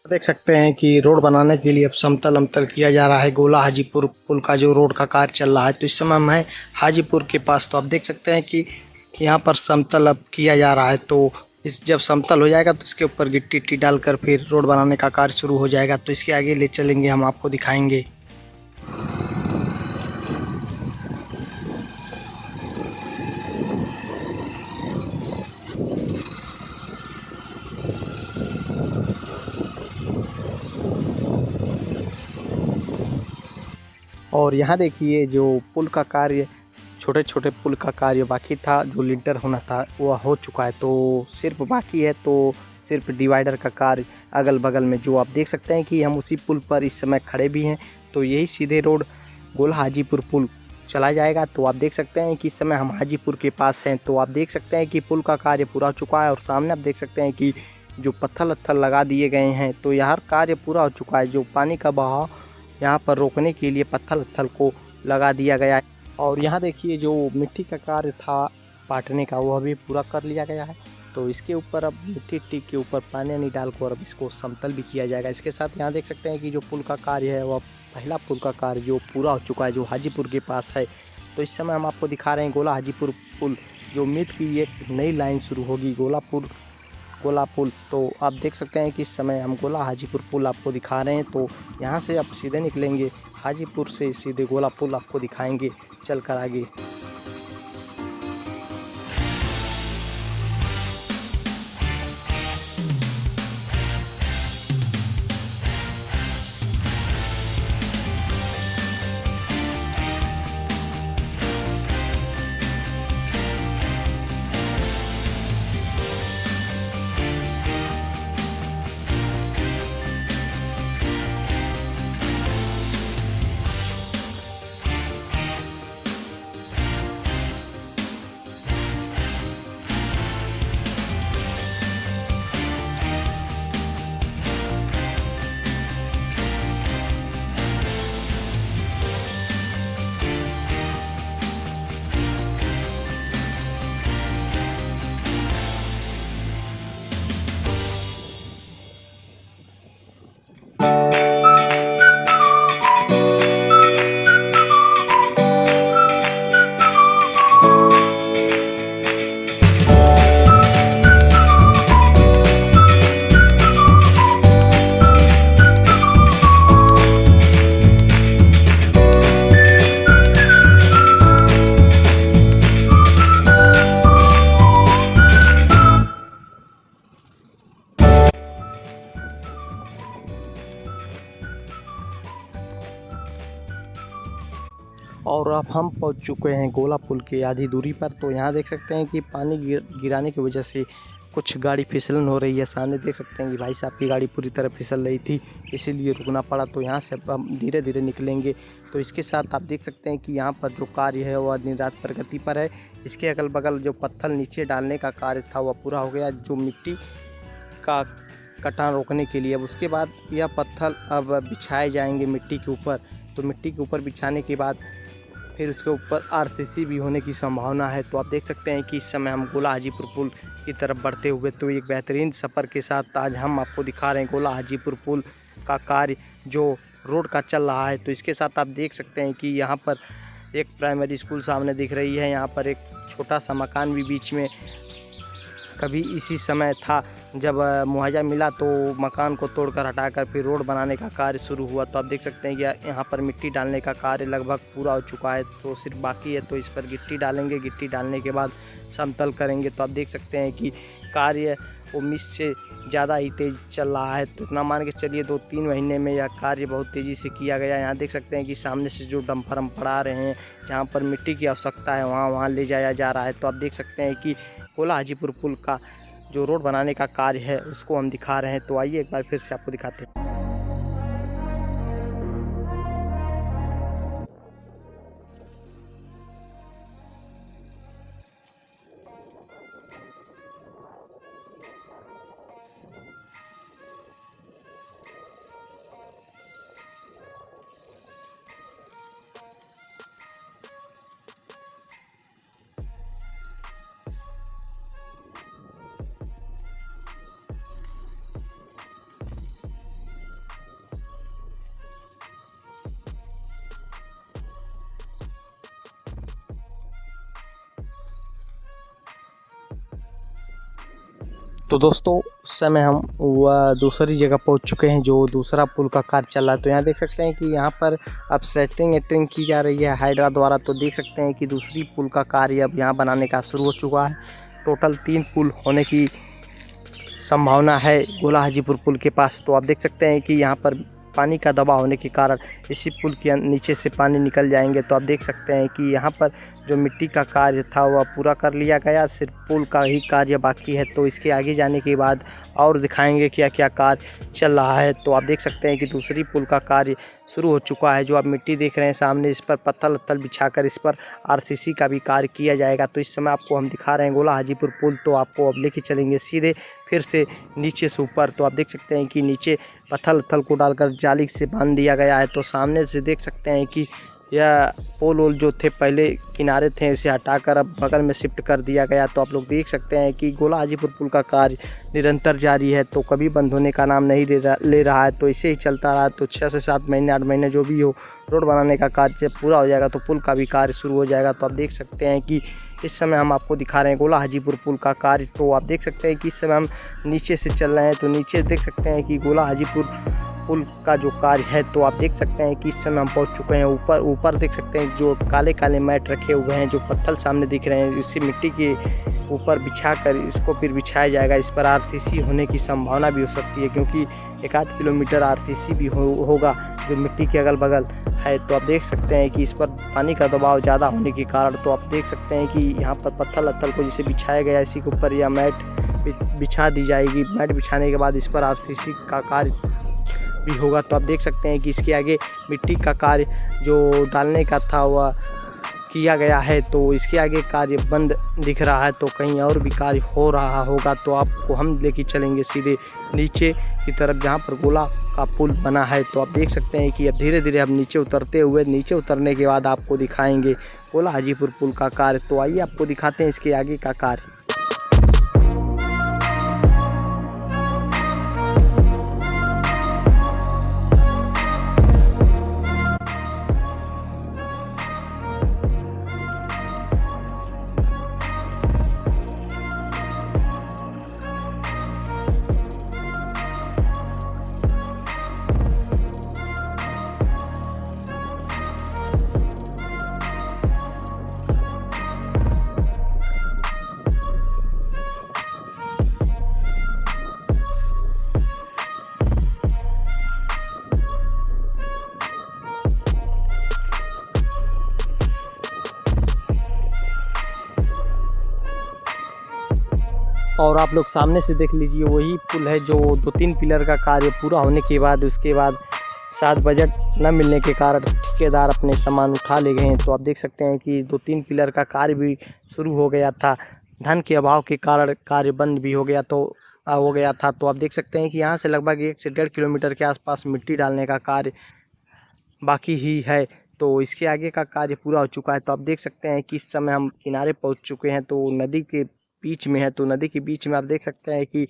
देख सकते हैं कि रोड बनाने के लिए अब समतल अमतल किया जा रहा है। गोला हाजीपुर पुल का जो रोड का कार्य चल रहा है, तो इस समय हम हैं हाजीपुर के पास। तो आप देख सकते हैं कि यहाँ पर समतल अब किया जा रहा है। तो इस जब समतल हो जाएगा तो इसके ऊपर गिट्टी इट्टी डालकर फिर रोड बनाने का कार्य शुरू हो जाएगा। तो इसके आगे ले चलेंगे, हम आपको दिखाएंगे। और यहाँ देखिए जो पुल का कार्य, छोटे छोटे पुल का कार्य बाकी था, जो लिंटर होना था वह हो चुका है। तो सिर्फ बाकी है तो सिर्फ डिवाइडर का कार्य अगल बगल में, जो आप देख सकते हैं कि हम उसी पुल पर इस समय खड़े भी हैं। तो यही सीधे रोड गोला हाजीपुर पुल चला जाएगा। तो आप देख सकते हैं कि इस समय हम हाजीपुर के पास हैं। तो आप देख सकते हैं कि पुल का कार्य पूरा हो चुका है और सामने आप देख सकते हैं कि जो पत्थर वत्थर लगा दिए गए हैं। तो यह कार्य पूरा हो चुका है। जो पानी का बहाव यहाँ पर रोकने के लिए पत्थर वत्थर को लगा दिया गया है। और यहाँ देखिए जो मिट्टी का कार्य था पाटने का, वह भी पूरा कर लिया गया है। तो इसके ऊपर अब मिट्टी के ऊपर पानी डाल कर अब इसको समतल भी किया जाएगा। इसके साथ यहाँ देख सकते हैं कि जो पुल का कार्य है वह पहला पुल का कार्य जो पूरा हो चुका है, जो हाजीपुर के पास है। तो इस समय हम आपको दिखा रहे हैं गोला हाजीपुर पुल, जो उम्मीद की एक नई लाइन शुरू होगी, गोला पुल। तो आप देख सकते हैं कि इस समय हम गोला हाजीपुर पुल आपको दिखा रहे हैं। तो यहाँ से आप सीधे निकलेंगे, हाजीपुर से सीधे गोला पुल आपको दिखाएंगे चलकर आगे। और अब हम पहुंच चुके हैं गोला पुल की आधी दूरी पर। तो यहाँ देख सकते हैं कि पानी गिराने की वजह से कुछ गाड़ी फिसलन हो रही है। सामने देख सकते हैं कि भाई साहब की गाड़ी पूरी तरह फिसल रही थी, इसीलिए रुकना पड़ा। तो यहाँ से अब हम धीरे धीरे निकलेंगे। तो इसके साथ आप देख सकते हैं कि यहाँ पर जो कार्य है वह दिन रात प्रगति पर है। इसके अगल बगल जो पत्थर नीचे डालने का कार्य था वह पूरा हो गया, जो मिट्टी का कटान रोकने के लिए। अब उसके बाद यह पत्थर अब बिछाए जाएंगे मिट्टी के ऊपर। तो मिट्टी के ऊपर बिछाने के बाद फिर उसके ऊपर आरसीसी भी होने की संभावना है। तो आप देख सकते हैं कि इस समय हम गोला हाजीपुर पुल की तरफ बढ़ते हुए, तो एक बेहतरीन सफ़र के साथ आज हम आपको दिखा रहे हैं गोला हाजीपुर पुल का कार्य जो रोड का चल रहा है। तो इसके साथ आप देख सकते हैं कि यहाँ पर एक प्राइमरी स्कूल सामने दिख रही है। यहाँ पर एक छोटा सा मकान भी बीच में कभी इसी समय था, जब मुआवजा मिला तो मकान को तोड़कर हटाकर फिर रोड बनाने का कार्य शुरू हुआ। तो आप देख सकते हैं कि यहाँ पर मिट्टी डालने का कार्य लगभग पूरा हो चुका है। तो सिर्फ बाकी है, तो इस पर गिट्टी डालेंगे। गिट्टी डालने के बाद समतल करेंगे। तो आप देख सकते हैं कि कार्य उम्मीद से ज़्यादा ही तेज़ चल रहा है। तो इतना मान के चलिए 2-3 महीने में यह कार्य बहुत तेज़ी से किया गया। यहाँ देख सकते हैं कि सामने से जो डंपर हम पड़ा रहे हैं, जहाँ पर मिट्टी की आवश्यकता है वहाँ ले जाया जा रहा है। तो आप देख सकते हैं कि गोला हाजीपुर पुल का जो रोड बनाने का कार्य है उसको हम दिखा रहे हैं। तो आइए एक बार फिर से आपको दिखाते हैं। तो दोस्तों उस समय हम वह दूसरी जगह पहुंच चुके हैं जो दूसरा पुल का कार्य चल रहा है। तो यहाँ देख सकते हैं कि यहाँ पर अब सेटिंग की जा रही है हाइड्रा द्वारा। तो देख सकते हैं कि दूसरी पुल का कार्य अब यहाँ बनाने का शुरू हो चुका है। टोटल 3 पुल होने की संभावना है गोला हाजीपुर पुल के पास। तो आप देख सकते हैं कि यहाँ पर पानी का दबाव होने के कारण इसी पुल के नीचे से पानी निकल जाएंगे। तो आप देख सकते हैं कि यहाँ पर जो मिट्टी का कार्य था वह पूरा कर लिया गया, सिर्फ पुल का ही कार्य बाकी है। तो इसके आगे जाने के बाद और दिखाएंगे क्या क्या कार्य चल रहा है। तो आप देख सकते हैं कि दूसरी पुल का कार्य शुरू हो चुका है। जो आप मिट्टी देख रहे हैं सामने, इस पर पत्थर बिछाकर इस पर आरसीसी का भी कार्य किया जाएगा। तो इस समय आपको हम दिखा रहे हैं गोला हाजीपुर पुल। तो आपको अब लेके चलेंगे सीधे फिर से नीचे से ऊपर। तो आप देख सकते हैं कि नीचे पत्थर को डालकर जाली से बांध दिया गया है। तो सामने से देख सकते हैं कि यह पोल जो थे पहले किनारे थे इसे हटाकर अब बगल में शिफ्ट कर दिया गया। तो आप लोग देख सकते हैं कि गोला हाजीपुर पुल का कार्य निरंतर जारी है, तो कभी बंद होने का नाम नहीं ले रहा है। तो इसे ही चलता रहा तो 6 से 7 महीने 8 महीने जो भी हो, रोड बनाने का कार्य जब पूरा हो जाएगा तो पुल का भी कार्य शुरू हो जाएगा। तो आप देख सकते हैं कि इस समय हम आपको दिखा रहे हैं गोला हाजीपुर पुल का कार्य। तो आप देख सकते हैं कि इस समय हम नीचे से चल रहे हैं। तो नीचे देख सकते हैं कि गोला हाजीपुर पुल का जो कार्य है। तो आप देख सकते हैं कि इस समय हम पहुंच चुके हैं ऊपर देख सकते हैं जो काले काले मैट रखे हुए हैं, जो पत्थर सामने दिख रहे हैं, इसी मिट्टी के ऊपर बिछाकर इसको फिर बिछाया जाएगा। इस पर आरसीसी होने की संभावना भी हो सकती है, क्योंकि 1-8 किलोमीटर आरसीसी भी होगा जो मिट्टी के अगल बगल है। तो आप देख सकते हैं कि इस पर पानी का दबाव ज़्यादा होने के कारण तो आप देख सकते हैं कि यहाँ पर पत्थर को जिसे बिछाया गया इसी के ऊपर या मैट बिछा दी जाएगी। मैट बिछाने के बाद इस पर आरसीसी का कार्य भी होगा। तो आप देख सकते हैं कि इसके आगे मिट्टी का कार्य जो डालने का था वह किया गया है। तो इसके आगे कार्य बंद दिख रहा है, तो कहीं और भी कार्य हो रहा होगा। तो आपको हम लेके चलेंगे सीधे नीचे की तरफ जहां पर गोला का पुल बना है। तो आप देख सकते हैं कि अब धीरे धीरे हम नीचे उतरने के बाद आपको दिखाएंगे गोला हाजीपुर पुल का कार्य। तो आइए आपको दिखाते हैं इसके आगे का कार्य। और आप लोग सामने से देख लीजिए वही पुल है जो 2-3 पिलर का कार्य पूरा होने के बाद उसके बाद शायद बजट न मिलने के कारण ठेकेदार अपने सामान उठा ले गए हैं। तो आप देख सकते हैं कि 2-3 पिलर का कार्य भी शुरू हो गया था, धन के अभाव के कारण कार्य बंद भी हो गया था। तो आप देख सकते हैं कि यहाँ से लगभग 1 से 1.5 किलोमीटर के आसपास मिट्टी डालने का कार्य बाकी ही है। तो इसके आगे का कार्य पूरा हो चुका है। तो आप देख सकते हैं कि इस समय हम किनारे पहुँच चुके हैं, तो नदी के बीच में है। तो नदी के बीच में आप देख सकते हैं कि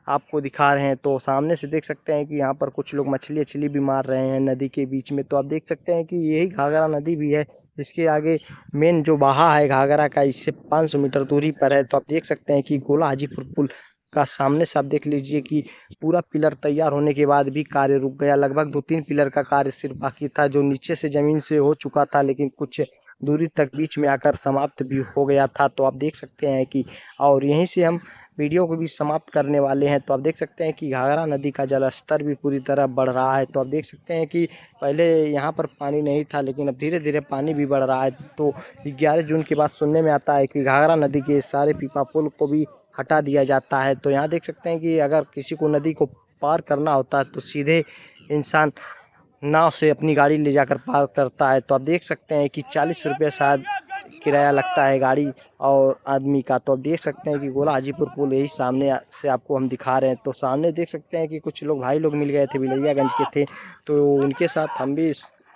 आपको दिखा रहे हैं। तो सामने से देख सकते हैं कि यहाँ पर कुछ लोग मछली भी मार रहे हैं नदी के बीच में। तो आप देख सकते हैं कि यही घाघरा नदी भी है, इसके आगे मेन जो बहा है घाघरा का इससे 500 मीटर दूरी पर है। तो आप देख सकते हैं कि गोला हाजीपुर पुल का सामने से आप देख लीजिए कि पूरा पिलर तैयार होने के बाद भी कार्य रुक गया। लगभग 2-3 पिलर का कार्य सिर्फ बाकी था, जो नीचे से ज़मीन से हो चुका था, लेकिन कुछ दूरी तक बीच में आकर समाप्त भी हो गया था। तो आप देख सकते हैं कि और यहीं से हम वीडियो को भी समाप्त करने वाले हैं। तो आप देख सकते हैं कि घाघरा नदी का जलस्तर भी पूरी तरह बढ़ रहा है। तो आप देख सकते हैं कि पहले यहाँ पर पानी नहीं था, लेकिन अब धीरे धीरे पानी भी बढ़ रहा है। तो 11 जून के बाद सुनने में आता है कि घाघरा नदी के सारे पीपा पुल को भी हटा दिया जाता है। तो यहाँ देख सकते हैं कि अगर किसी को नदी को पार करना होता है तो सीधे इंसान नाव से अपनी गाड़ी ले जाकर पार करता है। तो आप देख सकते हैं कि 40 रुपये शायद किराया लगता है गाड़ी और आदमी का। तो आप देख सकते हैं कि गोला हाजीपुर पुल यही सामने से आपको हम दिखा रहे हैं। तो सामने देख सकते हैं कि कुछ लोग भाई लोग मिल गए थे, बिलैयागंज के थे, तो उनके साथ हम भी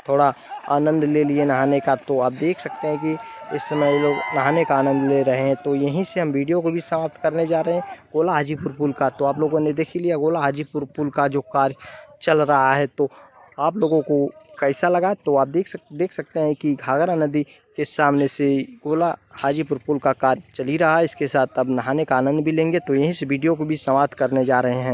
थोड़ा आनंद ले लिए नहाने का। तो आप देख सकते हैं कि इस समय ये लोग नहाने का आनंद ले रहे हैं। तो यहीं से हम वीडियो को भी समाप्त करने जा रहे हैं गोला हाजीपुर पुल का। तो आप लोगों ने देख ही लिया गोला हाजीपुर पुल का जो कार्य चल रहा है। तो आप लोगों को कैसा लगा। तो आप देख सकते हैं कि घाघरा नदी के सामने से गोला हाजीपुर पुल का कार्य चल ही रहा है। इसके साथ अब नहाने का आनंद भी लेंगे। तो यहीं से वीडियो को भी समाप्त करने जा रहे हैं।